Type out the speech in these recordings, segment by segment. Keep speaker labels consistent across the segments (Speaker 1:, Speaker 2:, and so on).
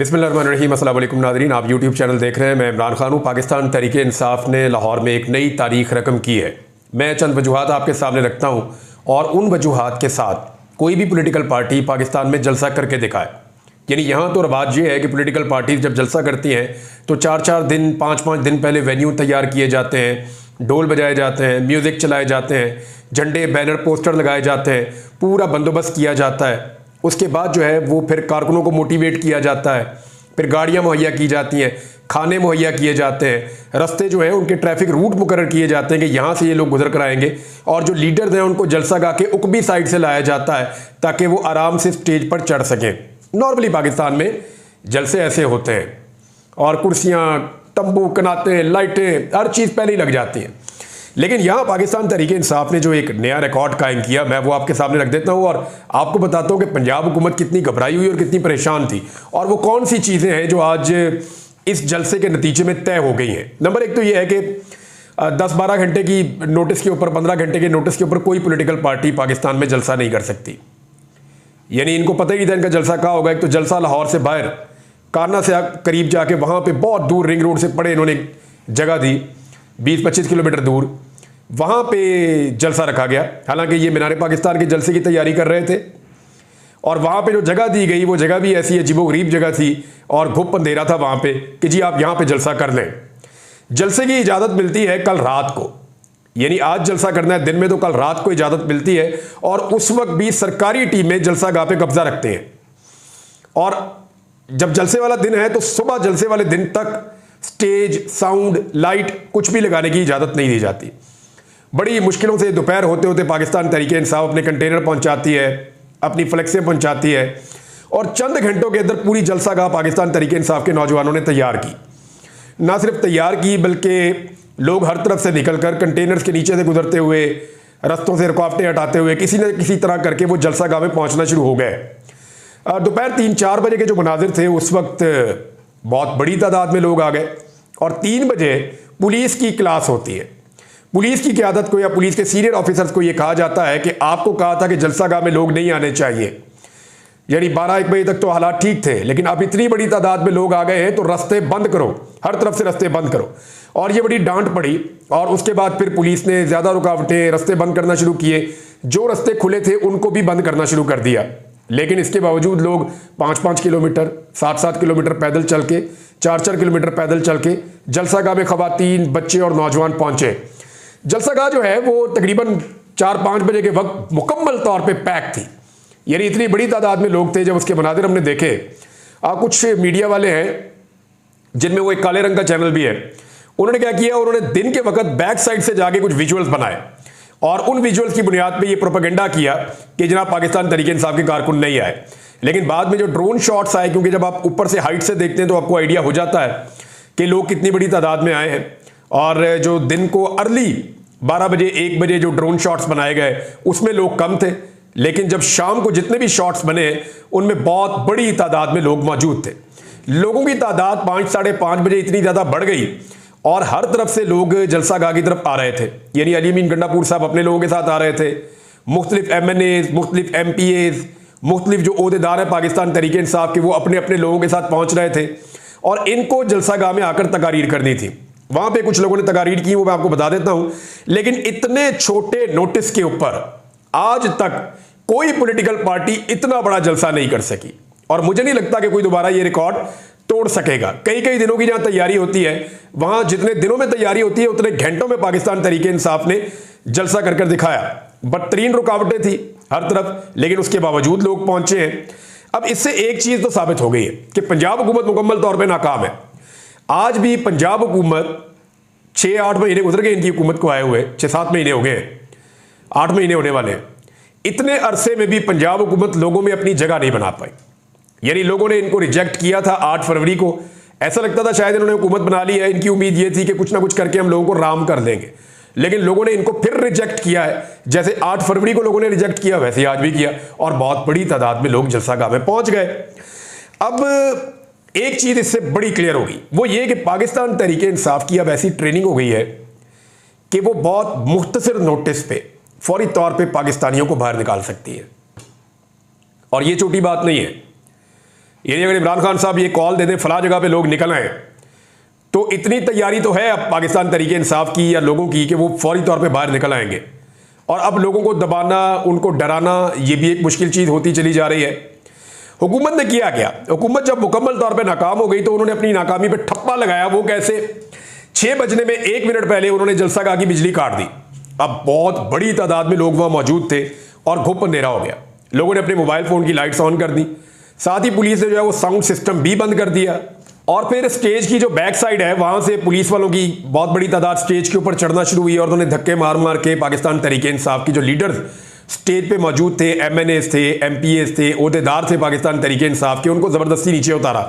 Speaker 1: बिस्मिल्लाहिर्रहमानिर्रहीम। अस्सलाम वालेकुम नाज़रीन, आप यूट्यूब चैनल देख रहे हैं। मैं इमरान खान हूँ। पाकिस्तान तहरीक इंसाफ ने लाहौर में एक नई तारीख रकम की है। मैं चंद वजूहात आपके सामने रखता हूँ और उन वजूहात के साथ कोई भी पॉलिटिकल पार्टी पाकिस्तान में जलसा करके दिखाए। यानी यहाँ तो रवाज ये है कि पॉलिटिकल पार्टीज जब जलसा करती हैं तो 4-4 दिन 5-5 दिन पहले वेन्यू तैयार किए जाते हैं, ढोल बजाए जाते हैं, म्यूज़िक चलाए जाते हैं, झंडे बैनर पोस्टर लगाए जाते हैं, पूरा बंदोबस्त किया जाता है। उसके बाद जो है वो फिर कारकुनों को मोटिवेट किया जाता है, फिर गाड़ियाँ मुहैया की जाती हैं, खाने मुहैया किए जाते हैं, रास्ते जो है उनके ट्रैफिक रूट मुकर्रर किए जाते हैं कि यहाँ से ये लोग गुजर कर आएंगे, और जो लीडर्स हैं उनको जलसा गा के उकबी साइड से लाया जाता है ताकि वो आराम से स्टेज पर चढ़ सकें। नॉर्मली पाकिस्तान में जलसे ऐसे होते हैं और कुर्सियाँ, तंबू, कनाते, लाइटें, हर चीज़ पहले ही लग जाती हैं। लेकिन यहाँ पाकिस्तान तहरीक इंसाफ ने जो एक नया रिकॉर्ड कायम किया, मैं वो आपके सामने रख देता हूँ और आपको बताता हूँ कि पंजाब हुकूमत कितनी घबराई हुई और कितनी परेशान थी, और वो कौन सी चीज़ें हैं जो आज इस जलसे के नतीजे में तय हो गई हैं। नंबर एक तो ये है कि 10-12 घंटे की नोटिस के ऊपर, 15 घंटे के नोटिस के ऊपर कोई पॉलिटिकल पार्टी पाकिस्तान में जलसा नहीं कर सकती। यानी इनको पता ही नहीं था इनका जलसा कहाँ होगा। एक तो जलसा लाहौर से बाहर काना से करीब जाके वहाँ पे बहुत दूर रिंग रोड से पड़े इन्होंने जगह दी, 20-25 किलोमीटर दूर, वहाँ पे जलसा रखा गया। हालांकि ये मीनार पाकिस्तान के जलसे की तैयारी कर रहे थे और वहाँ पे जो जगह दी गई वो जगह भी ऐसी अजीबोगरीब जगह थी और घुप अंधेरा था वहाँ पे कि जी आप यहाँ पे जलसा कर लें। जलसे की इजाज़त मिलती है कल रात को, यानी आज जलसा करना है दिन में तो कल रात को इजाज़त मिलती है, और उस वक्त भी सरकारी टीमें जलसा गाह पे कब्जा रखते हैं। और जब जलसे वाला दिन है तो सुबह जलसे वाले दिन तक स्टेज, साउंड, लाइट कुछ भी लगाने की इजाज़त नहीं दी जाती। बड़ी मुश्किलों से दोपहर होते होते पाकिस्तान तहरीक इंसाफ अपने कंटेनर पहुंचाती है, अपनी फ्लेक्सें पहुंचाती है, और चंद घंटों के अंदर पूरी जलसा गाह पाकिस्तान तहरीक इंसाफ के नौजवानों ने तैयार की। ना सिर्फ तैयार की बल्कि लोग हर तरफ से निकलकर कंटेनर्स के नीचे से गुजरते हुए, रस्तों से रुकावटें हटाते हुए किसी न किसी तरह करके वो जलसा गाह में पहुंचना शुरू हो गए। दोपहर 3-4 बजे के जो मनाजिर थे उस वक्त बहुत बड़ी तादाद में लोग आ गए, और 3 बजे पुलिस की क्लास होती है। पुलिस की क़यादत को या पुलिस के सीनियर ऑफिसर्स को यह कहा जाता है कि आपको कहा था कि जलसा गाह में लोग नहीं आने चाहिए। यानी 12-1 बजे तक तो हालात ठीक थे, लेकिन अब इतनी बड़ी तादाद में लोग आ गए हैं तो रास्ते बंद करो, हर तरफ से रास्ते बंद करो। और ये बड़ी डांट पड़ी, और उसके बाद फिर पुलिस ने ज़्यादा रुकावटें, रास्ते बंद करना शुरू किए। जो रास्ते खुले थे उनको भी बंद करना शुरू कर दिया। लेकिन इसके बावजूद लोग 5-5 किलोमीटर, 7-7 किलोमीटर पैदल चल के, 4-4 किलोमीटर पैदल चल के जलसा गाह में ख़वातीन, बच्चे और नौजवान पहुँचे। जलसा गाह जो है वो तकरीबन 4-5 बजे के वक्त मुकम्मल तौर पे पैक थी। यानी इतनी बड़ी तादाद में लोग थे। जब उसके मनाजिर हमने देखे, कुछ मीडिया वाले हैं जिनमें वो एक काले रंग का चैनल भी है, उन्होंने क्या किया, उन्होंने दिन के वक्त बैक साइड से जाके कुछ विजुअल्स बनाए और उन विजुअल्स की बुनियाद पे ये प्रोपेगेंडा किया कि जनाब पाकिस्तान तहरीक इंसाफ के कारकुन नहीं आए। लेकिन बाद में जो ड्रोन शॉट्स आए, क्योंकि जब आप ऊपर से हाइट से देखते हैं तो आपको आइडिया हो जाता है कि लोग कितनी बड़ी तादाद में आए हैं, और जो दिन को अर्ली 12 बजे 1 बजे जो ड्रोन शॉट्स बनाए गए उसमें लोग कम थे, लेकिन जब शाम को जितने भी शॉट्स बने उनमें बहुत बड़ी तादाद में लोग मौजूद थे। लोगों की तादाद 5-5:30 बजे इतनी ज़्यादा बढ़ गई और हर तरफ से लोग जलसा गाह की तरफ आ रहे थे। यानी अली अमीन गंडापुर साहब अपने लोगों के साथ आ रहे थे, मुख्तलिफ MNAs, मुख्तलिफ MPAs, मुख्तलिफ जो ओहदेदार हैं पाकिस्तान तहरीक इंसाफ के, वो अपने अपने लोगों के साथ पहुँच रहे थे और इनको जलसा गाह में आकर तकारीर करनी थी। वहाँ पे कुछ लोगों ने तकारीर की, वो मैं आपको बता देता हूँ। लेकिन इतने छोटे नोटिस के ऊपर आज तक कोई पॉलिटिकल पार्टी इतना बड़ा जलसा नहीं कर सकी, और मुझे नहीं लगता कि कोई दोबारा ये रिकॉर्ड तोड़ सकेगा। कई दिनों की जहां तैयारी होती है, वहां जितने दिनों में तैयारी होती है उतने घंटों में पाकिस्तान तहरीक इंसाफ ने जलसा कर दिखाया। बदतरीन रुकावटें थी हर तरफ, लेकिन उसके बावजूद लोग पहुंचे हैं। अब इससे एक चीज तो साबित हो गई है कि पंजाब हुकूमत मुकम्मल तौर पर नाकाम है। आज भी पंजाब हुकूमत 6-8 महीने गुजर गए इनकी हुकूमत को आए हुए, 6-7 महीने हो गए, 8 महीने होने वाले हैं। इतने अरसे में भी पंजाब हुकूमत लोगों में अपनी जगह नहीं बना पाई। यानी लोगों ने इनको रिजेक्ट किया था 8 फरवरी को। ऐसा लगता था शायद इन्होंने हुकूमत बना ली है, इनकी उम्मीद ये थी कि कुछ ना कुछ करके हम लोगों को राम कर देंगे, लेकिन लोगों ने इनको फिर रिजेक्ट किया है। जैसे 8 फरवरी को लोगों ने रिजेक्ट किया वैसे ही आज भी किया, और बहुत बड़ी तादाद में लोग जलसा गाह में पहुंच गए। अब एक चीज इससे बड़ी क्लियर होगी, वो ये कि पाकिस्तान तहरीक इंसाफ की अब ऐसी ट्रेनिंग हो गई है कि वो बहुत मुख्तसर नोटिस पे फौरी तौर पे पाकिस्तानियों को बाहर निकाल सकती है। और ये छोटी बात नहीं है। यानी अगर इमरान खान साहब ये कॉल दे दें फला जगह पे लोग निकल आए, तो इतनी तैयारी तो है अब पाकिस्तान तरीके इंसाफ की या लोगों की कि वो फौरी तौर पे बाहर निकल आएंगे। और अब लोगों को दबाना, उनको डराना, ये भी एक मुश्किल चीज़ होती चली जा रही है। हुकूमत ने किया क्या? हुकूमत जब मुकम्मल तौर पे नाकाम हो गई तो उन्होंने अपनी नाकामी पे ठप्पा लगाया। वो कैसे? 6 बजने में 1 मिनट पहले उन्होंने जलसागाह की बिजली काट दी। अब बहुत बड़ी तादाद में लोग वहां मौजूद थे और घुप अंधेरा हो गया। लोगों ने अपने मोबाइल फ़ोन की लाइट्स ऑन कर दी, साथ ही पुलिस ने जो है वो साउंड सिस्टम भी बंद कर दिया। और फिर स्टेज की जो बैक साइड है वहां से पुलिस वालों की बहुत बड़ी तादाद स्टेज के ऊपर चढ़ना शुरू हुई और उन्होंने धक्के मार मार के पाकिस्तान तरीके इंसाफ की जो लीडर्स स्टेज पे मौजूद थे, MNAs थे, MPAs थे, ओहदेदार थे पाकिस्तान तरीके इंसाफ के, उनको ज़बरदस्ती नीचे उतारा।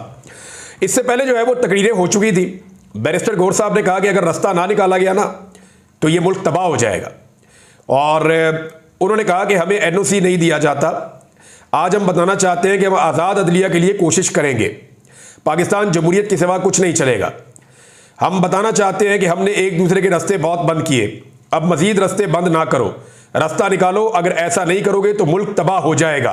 Speaker 1: इससे पहले जो है वो तकरीरें हो चुकी थी। बैरिस्टर गौर साहब ने कहा कि अगर रास्ता ना निकाला गया ना तो ये मुल्क तबाह हो जाएगा। और उन्होंने कहा कि हमें NOC नहीं दिया जाता। आज हम बताना चाहते हैं कि हम आज़ाद अदलिया के लिए कोशिश करेंगे। पाकिस्तान जमहूरियत के सिवा कुछ नहीं चलेगा। हम बताना चाहते हैं कि हमने एक दूसरे के रास्ते बहुत बंद किए, अब मजीद रास्ते बंद ना करो, रास्ता निकालो। अगर ऐसा नहीं करोगे तो मुल्क तबाह हो जाएगा।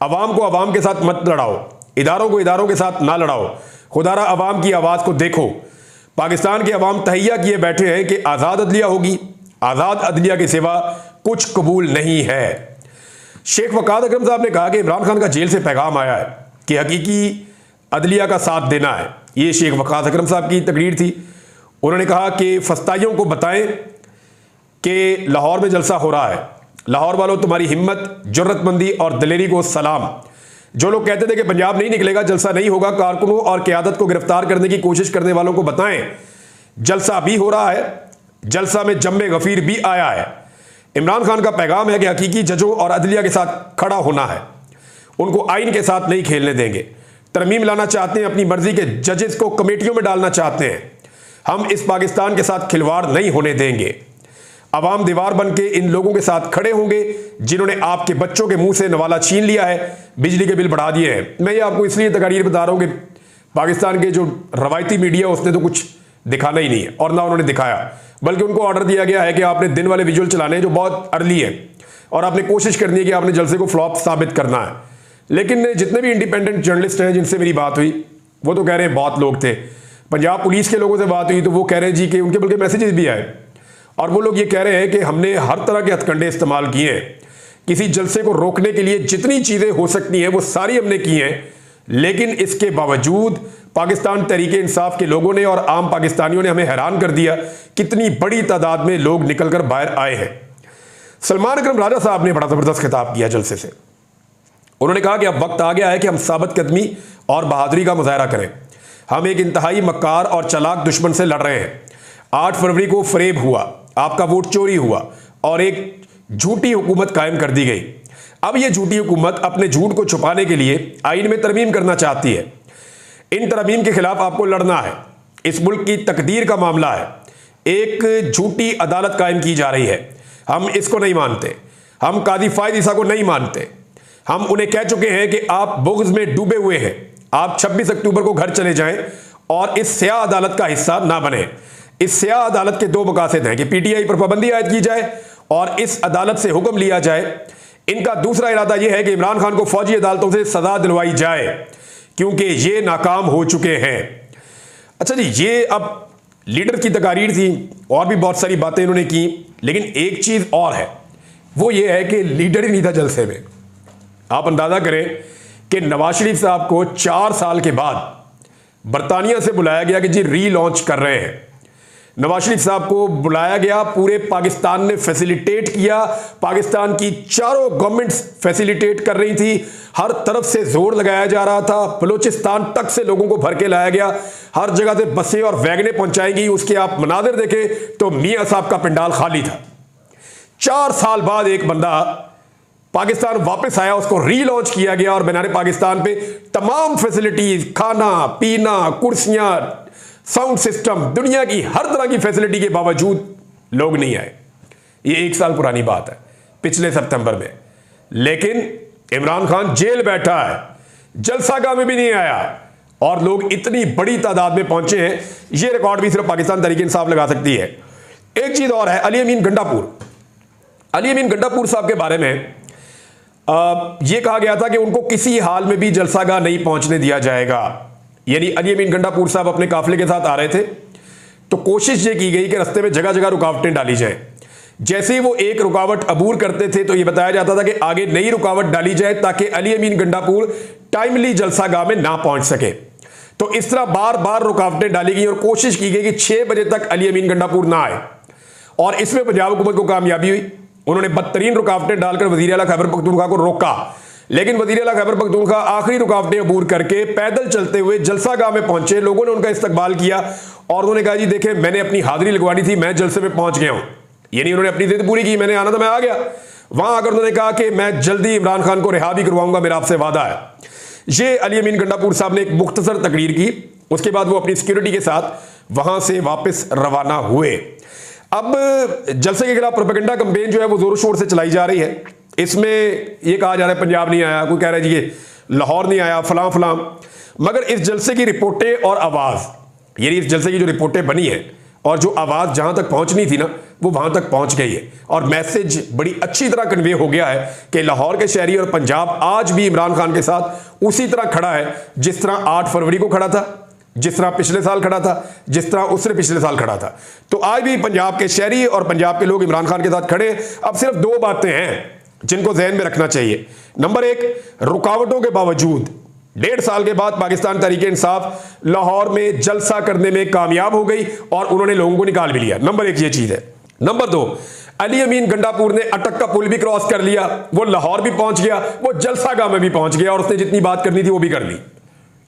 Speaker 1: अवाम को अवाम के साथ मत लड़ाओ, इदारों को इदारों के साथ ना लड़ाओ। खुदारा अवाम की आवाज़ को देखो। पाकिस्तान के अवाम तहिया किए बैठे हैं कि आज़ाद अदलिया होगी, आज़ाद अदलिया के सिवा कुछ कबूल नहीं है। शेख वकास अकरम साहब ने कहा कि इमरान खान का जेल से पैगाम आया है कि हकीकी अदलिया का साथ देना है। ये शेख वकास अकरम साहब की तकरीर थी। उन्होंने कहा कि फस्ताइयों को बताएं कि लाहौर में जलसा हो रहा है। लाहौर वालों, तुम्हारी हिम्मत, जुर्रतमंदी और दिलेरी को सलाम। जो लोग कहते थे कि पंजाब नहीं निकलेगा, जलसा नहीं होगा, कारकुनों और क़यादत को गिरफ्तार करने की कोशिश करने वालों को बताएं जलसा भी हो रहा है, जलसा में जम्मे गफीर भी आया है। इमरान खान का पैगाम है कि हकीकी जजों और अदलिया के साथ खड़ा होना है। उनको आइन के साथ नहीं खेलने देंगे। तरमीम लाना चाहते हैं, अपनी मर्जी के जजेस को कमेटियों में डालना चाहते हैं। हम इस पाकिस्तान के साथ खिलवाड़ नहीं होने देंगे। अवाम दीवार बन के इन लोगों के साथ खड़े होंगे जिन्होंने आपके बच्चों के मुंह से नवाला छीन लिया है, बिजली के बिल बढ़ा दिए हैं। मैं ये आपको इसलिए तकारीर बता रहा हूं कि पाकिस्तान के जो रवायती मीडिया उसने तो कुछ दिखाना ही नहीं है और ना उन्होंने दिखाया, बल्कि उनको ऑर्डर दिया गया है कि आपने दिन वाले विजुअल चलाने हैं जो बहुत अर्ली है और आपने कोशिश करनी है कि आपने जलसे को फ्लॉप साबित करना है। लेकिन जितने भी इंडिपेंडेंट जर्नलिस्ट हैं जिनसे मेरी बात हुई वो तो कह रहे हैं बहुत लोग थे। पंजाब पुलिस के लोगों से बात हुई तो वो कह रहे हैं जी कि उनके बल्कि मैसेजेस भी आए और वो लोग ये कह रहे हैं कि हमने हर तरह के हथकंडे इस्तेमाल किए हैं, किसी जलसे को रोकने के लिए जितनी चीज़ें हो सकती हैं वो सारी हमने की हैं, लेकिन इसके बावजूद पाकिस्तान तहरीके इंसाफ के लोगों ने और आम पाकिस्तानियों ने हमें हैरान कर दिया। कितनी बड़ी तादाद में लोग निकलकर बाहर आए हैं। सलमान अकरम राजा साहब ने बड़ा ज़बरदस्त खिताब किया जलसे से। उन्होंने कहा कि अब वक्त आ गया है कि हम साबित कदमी और बहादुरी का मुजाहरा करें। हम एक इंतहाई मक्कार और चालाक दुश्मन से लड़ रहे हैं। 8 फरवरी को फरेब हुआ, आपका वोट चोरी हुआ और एक झूठी हुकूमत कायम कर दी गई। अब यह झूठी हुकूमत अपने झूठ को छुपाने के लिए आइन में तरमीम करना चाहती है। इन तरमीम के खिलाफ आपको लड़ना है। इस मुल्क की तकदीर का मामला है। एक झूठी अदालत कायम की जा रही है। हम इसको नहीं मानते। हम काजी फायद ईसा को नहीं मानते। हम उन्हें कह चुके हैं कि आप बुग़्ज़ में डूबे हुए हैं। आप 26 अक्टूबर को घर चले जाएं और इस स्याह अदालत का हिस्सा ना बने। इस स्याह अदालत के 2 मकासद हैं कि PTI पर पाबंदी आयद की जाए और इस अदालत से हुक्म लिया जाए। इनका दूसरा इरादा यह है कि इमरान खान को फौजी अदालतों से सजा दिलवाई जाए क्योंकि ये नाकाम हो चुके हैं। अच्छा जी, ये अब लीडर की तकारीर थी और भी बहुत सारी बातें इन्होंने की, लेकिन एक चीज़ और है, वो ये है कि लीडर ही नहीं था जलसे में। आप अंदाज़ा करें कि नवाज शरीफ साहब को 4 साल के बाद बरतानिया से बुलाया गया कि जी रीलॉन्च कर रहे हैं। नवाज शरीफ साहब को बुलाया गया, पूरे पाकिस्तान ने फैसिलिटेट किया। पाकिस्तान की चारों गवर्नमेंट्स फैसिलिटेट कर रही थी। हर तरफ से जोर लगाया जा रहा था। बलूचिस्तान तक से लोगों को भर के लाया गया। हर जगह से बसें और वैगनें पहुंचाएंगी। उसके आप मनाजिर देखें तो मियाँ साहब का पंडाल खाली था। 4 साल बाद एक बंदा पाकिस्तान वापस आया, उसको रीलॉन्च किया गया और बनाने पाकिस्तान पे तमाम फैसिलिटीज, खाना पीना, कुर्सियां, साउंड सिस्टम, दुनिया की हर तरह की फैसिलिटी के बावजूद लोग नहीं आए। ये 1 साल पुरानी बात है, पिछले सितंबर में। लेकिन इमरान खान जेल बैठा है, जलसागाह में भी नहीं आया और लोग इतनी बड़ी तादाद में पहुंचे हैं। ये रिकॉर्ड भी सिर्फ पाकिस्तान तहरीक इंसाफ लगा सकती है। एक चीज और है, अली अमीन गंडापुर। अली अमीन गंडापुर साहब के बारे में यह कहा गया था कि उनको किसी हाल में भी जलसागाह नहीं पहुंचने दिया जाएगा। यानी अली अमीन गंडापुर साहब अपने काफिले के साथ आ रहे थे तो कोशिश ये की गई कि रास्ते में जगह जगह रुकावटें डाली जाए। जैसे ही वो एक रुकावट अबूर करते थे तो यह बताया जाता था कि आगे नई रुकावट डाली जाए ताकि अली अमीन गंडापुर टाइमली जलसागाह में ना पहुंच सके। तो इस तरह बार बार रुकावटें डाली गई और कोशिश की गई कि 6 बजे तक अली अमीन गंडापुर ना आए, और इसमें पंजाब हुकूमत को कामयाबी हुई। उन्होंने बदतरीन रुकावटें डालकर वजीर आला खैबर पख्तूनख्वा को रोका, लेकिन वजीर आला खैबर पख्तूनख्वा आखिरी रुकावटें अबूर करके पैदल चलते हुए जलसागाह में पहुंचे। लोगों ने उनका इस्तकबाल किया और उन्होंने कहा जी देखें मैंने अपनी हाजिरी लगवानी थी, मैं जलसे में पहुंच गया हूं। यानी उन्होंने अपनी जिद पूरी की, मैंने आना था मैं आ गया। वहां आकर उन्होंने कहा कि मैं जल्दी इमरान खान को रिहा भी करवाऊंगा, मेरा आपसे वादा है। ये अली अमीन गंडापुर साहब ने एक मुख्तसर तकरीर की, उसके बाद वो अपनी सिक्योरिटी के साथ वहां से वापस रवाना हुए। अब जलसे के खिलाफ प्रोपेगेंडा कैंपेन जो है वो जोरों शोर से चलाई जा रही है। इसमें यह कहा जा रहा है पंजाब नहीं आया, कोई कह रहा है जी लाहौर नहीं आया, फलां फलां। मगर इस जलसे की रिपोर्टें और आवाज़, यानी इस जलसे की जो रिपोर्टें बनी है और जो आवाज़ जहां तक पहुंचनी थी ना वो वहां तक पहुंच गई है, और मैसेज बड़ी अच्छी तरह कन्वे हो गया है कि लाहौर के शहरी और पंजाब आज भी इमरान खान के साथ उसी तरह खड़ा है जिस तरह 8 फरवरी को खड़ा था, जिस तरह पिछले साल खड़ा था, जिस तरह उसने पिछले साल खड़ा था। तो आज भी पंजाब के शहरी और पंजाब के लोग इमरान खान के साथ खड़े। अब सिर्फ 2 बातें हैं जिनको जहन में रखना चाहिए। नंबर 1, रुकावटों के बावजूद 1.5 साल के बाद पाकिस्तान तहरीके इंसाफ लाहौर में जलसा करने में कामयाब हो गई और उन्होंने लोगों को निकाल भी लिया। नंबर 1 ये चीज है। नंबर 2, अली अमीन गंडापुर ने अटक का पुल भी क्रॉस कर लिया, वो लाहौर भी पहुंच गया, वो जलसागाह में भी पहुंच गया और उसने जितनी बात करनी थी वो भी कर ली।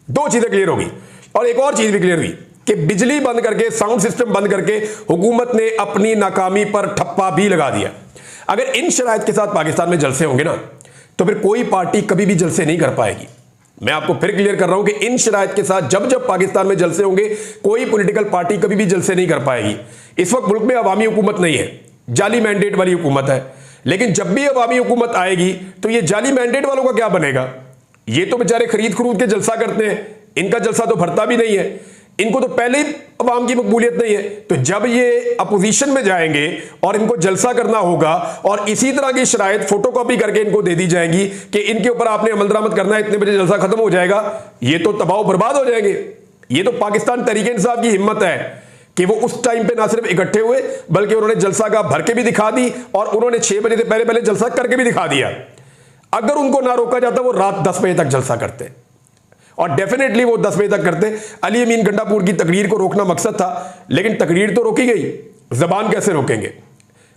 Speaker 1: 2 चीजें क्लियर होगी। और एक और चीज भी क्लियर हुई कि बिजली बंद करके, साउंड सिस्टम बंद करके हुकूमत ने अपनी नाकामी पर ठप्पा भी लगा दिया। अगर इन शराइत के साथ पाकिस्तान में जलसे होंगे ना तो फिर कोई पार्टी कभी भी जलसे नहीं कर पाएगी। मैं आपको फिर क्लियर कर रहा हूं कि इन शराइत के साथ जब जब पाकिस्तान में जलसे होंगे कोई पॉलिटिकल पार्टी कभी भी जलसे नहीं कर पाएगी। इस वक्त मुल्क में अवामी हुकूमत नहीं है, जाली मैंडेट वाली हुकूमत है। लेकिन जब भी अवामी हुकूमत आएगी तो ये जाली मैंडेट वालों का क्या बनेगा? ये तो बेचारे खरीद खरूद के जलसा करते हैं, इनका जलसा तो भरता भी नहीं है, इनको तो पहले ही अवाम की मकबूलियत नहीं है। तो जब ये अपोजिशन में जाएंगे और इनको जलसा करना होगा और इसी तरह की शराइत फोटोकॉपी करके इनको दे दी जाएंगी कि इनके ऊपर आपने अमल दरामद करना है, इतने बजे जलसा खत्म हो जाएगा, ये तो तबाह बर्बाद हो जाएंगे। ये तो पाकिस्तान तहरीके इंसाफ की हिम्मत है कि वो उस टाइम पे ना सिर्फ इकट्ठे हुए बल्कि उन्होंने जलसा का भर के भी दिखा दी और उन्होंने 6 बजे से पहले पहले जलसा करके भी दिखा दिया। अगर उनको ना रोका जाता वो रात 10 बजे तक जलसा करते और डेफिनेटली वो 10 बजे तक करते। अली अमीन गंडापुर की तकरीर को रोकना मकसद था, लेकिन तकरीर तो रोकी गई, जबान कैसे रोकेंगे?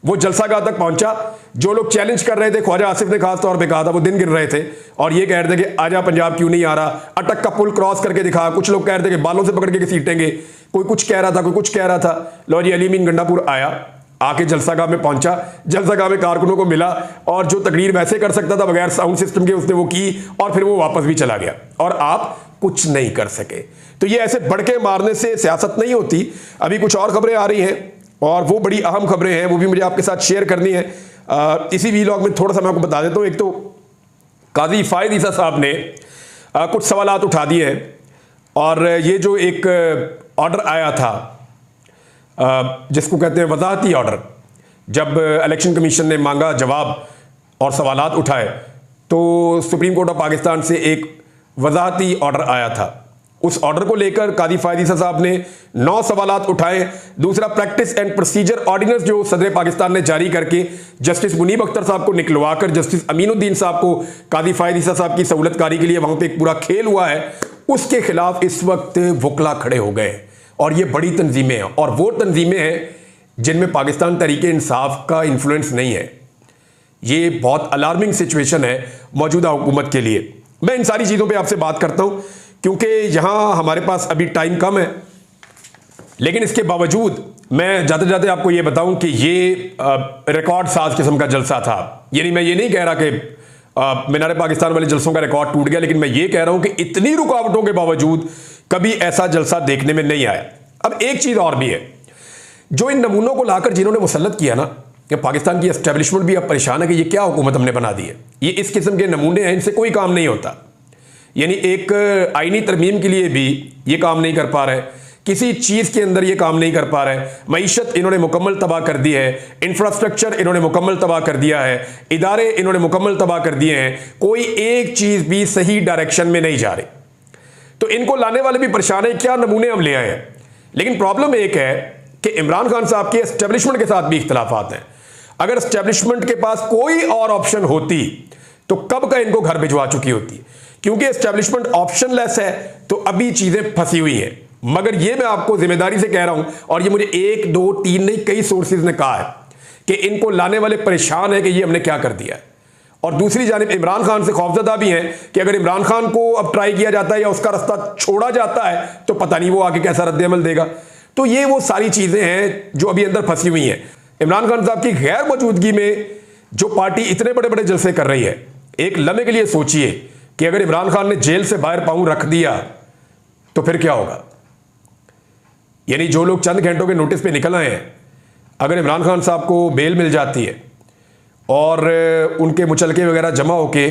Speaker 1: वो जलसागाह तक पहुंचा। जो लोग चैलेंज कर रहे थे, ख्वाजा आसिफ ने खास तौर पे कहा था, वो दिन गिर रहे थे और ये कह रहे थे कि आजा पंजाब क्यों नहीं आ रहा, अटक का पुल क्रॉस करके दिखा। कुछ लोग कह रहे थे कि बालों से पकड़ के घसीटेंगे, कोई कुछ कह रहा था, कोई कुछ कह रहा था। लो जी, अली अमीन गंडापुर आया, आके जलसागाह में पहुंचा, जलसागाह में कारकुनों को मिला और जो तकरीर वैसे कर सकता था बगैर साउंड सिस्टम के उसने वो की और फिर वो वापस भी चला गया और आप कुछ नहीं कर सके। तो ये ऐसे बड़के मारने से सियासत नहीं होती। अभी कुछ और खबरें आ रही हैं और वो बड़ी अहम खबरें हैं, वो भी मुझे आपके साथ शेयर करनी है। इसी वीलॉग में थोड़ा सा मैं आपको बता देता हूँ। एक तो काजी फायद ईसा साहब ने कुछ सवालात उठा दिए हैं और ये जो एक ऑर्डर आया था जिसको कहते हैं वजाहती ऑर्डर, जब इलेक्शन कमीशन ने मांगा जवाब और सवालात उठाए तो सुप्रीम कोर्ट ऑफ पाकिस्तान से एक वजाहती ऑर्डर आया था। उस ऑर्डर को लेकर कादी फायद ईसा साहब ने 9 सवालात उठाए। दूसरा, प्रैक्टिस एंड प्रोसीजर ऑर्डिनेंस जो सदर पाकिस्तान ने जारी करके जस्टिस मुनीब अख्तर साहब को निकलवाकर जस्टिस अमीनुद्दीन साहब को कादी फायद ईसा साहब की सहूलतकारी के लिए वहां पे एक पूरा खेल हुआ है, उसके खिलाफ इस वक्त वकला खड़े हो गए। और ये बड़ी तंजीमें हैं और वो तंजीमें हैं जिनमें पाकिस्तान तहरीके इंसाफ का इन्फ्लुएंस नहीं है। ये बहुत अलार्मिंग सिचुएशन है मौजूदा हुकूमत के लिए। मैं इन सारी चीज़ों पे आपसे बात करता हूं क्योंकि यहां हमारे पास अभी टाइम कम है, लेकिन इसके बावजूद मैं जाते जाते आपको ये बताऊं कि ये रिकॉर्ड साज किस्म का जलसा था। यानी मैं ये नहीं कह रहा कि मीनार पाकिस्तान वाले जलसों का रिकॉर्ड टूट गया, लेकिन मैं ये कह रहा हूं कि इतनी रुकावटों के बावजूद कभी ऐसा जलसा देखने में नहीं आया। अब एक चीज और भी है, जो इन नमूनों को लाकर जिन्होंने मुसल्लत किया ना, कि पाकिस्तान की एस्टेब्लिशमेंट भी अब परेशान है कि ये क्या हुकूमत हमने बना दी है। ये इस किस्म के नमूने हैं, इनसे कोई काम नहीं होता। यानी एक आईनी तरमीम के लिए भी ये काम नहीं कर पा रहे किसी चीज़ के अंदर ये काम नहीं कर पा रहे। मईशत इन्होंने मुकम्मल तबाह कर दी है, इंफ्रास्ट्रक्चर इन्होंने मुकम्मल तबाह कर दिया है, इदारे इन्होंने मुकम्मल तबाह कर दिए हैं, कोई एक चीज़ भी सही डायरेक्शन में नहीं जा रही। तो इनको लाने वाले भी परेशान है, क्या नमूने हम ले आए हैं। लेकिन प्रॉब्लम एक है कि इमरान खान साहब के एस्टेब्लिशमेंट के साथ भी इख्तलाफात हैं। अगर एस्टेब्लिशमेंट के पास कोई और ऑप्शन होती तो कब का इनको घर भिजवा चुकी होती। क्योंकि एस्टेब्लिशमेंट ऑप्शन लेस है तो अभी चीजें फंसी हुई हैं। मगर ये मैं आपको जिम्मेदारी से कह रहा हूं, और ये मुझे 1 2 3 नहीं कई सोर्सेज ने कहा है कि इनको लाने वाले परेशान है कि ये हमने क्या कर दिया है। और दूसरी जानिब इमरान खान से खौफजदा भी हैं कि अगर इमरान खान को अब ट्राई किया जाता है या उसका रास्ता छोड़ा जाता है तो पता नहीं वो आगे कैसा रद्द-ए-अमल देगा। तो ये वो सारी चीजें हैं जो अभी अंदर फंसी हुई हैं। इमरान खान साहब की गैर मौजूदगी में जो पार्टी इतने बड़े बड़े जलसे कर रही है, एक लम्हे के लिए सोचिए कि अगर इमरान खान ने जेल से बाहर पांव रख दिया तो फिर क्या होगा। यानी जो लोग चंद घंटों के नोटिस पे निकल आए हैं, अगर इमरान खान साहब को बेल मिल जाती है और उनके मुचलके वगैरह जमा होके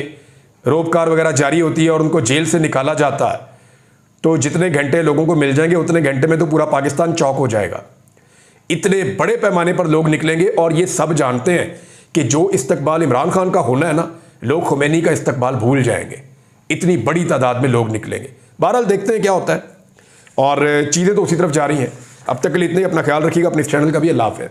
Speaker 1: रोबकार वगैरह जारी होती है और उनको जेल से निकाला जाता है, तो जितने घंटे लोगों को मिल जाएंगे उतने घंटे में तो पूरा पाकिस्तान चौक हो जाएगा। इतने बड़े पैमाने पर लोग निकलेंगे और ये सब जानते हैं कि जो इस्तकबाल इमरान खान का होना है ना, लोग खुमैनी का इस्तकबाल भूल जाएंगे। इतनी बड़ी तादाद में लोग निकलेंगे। बहरहाल देखते हैं क्या होता है, और चीज़ें तो उसी तरफ जा रही हैं। अब तक के लिए इतने ही। अपना ख्याल रखिएगा, अपने इस चैनल का भी। अल्लाह हाफ़िज़।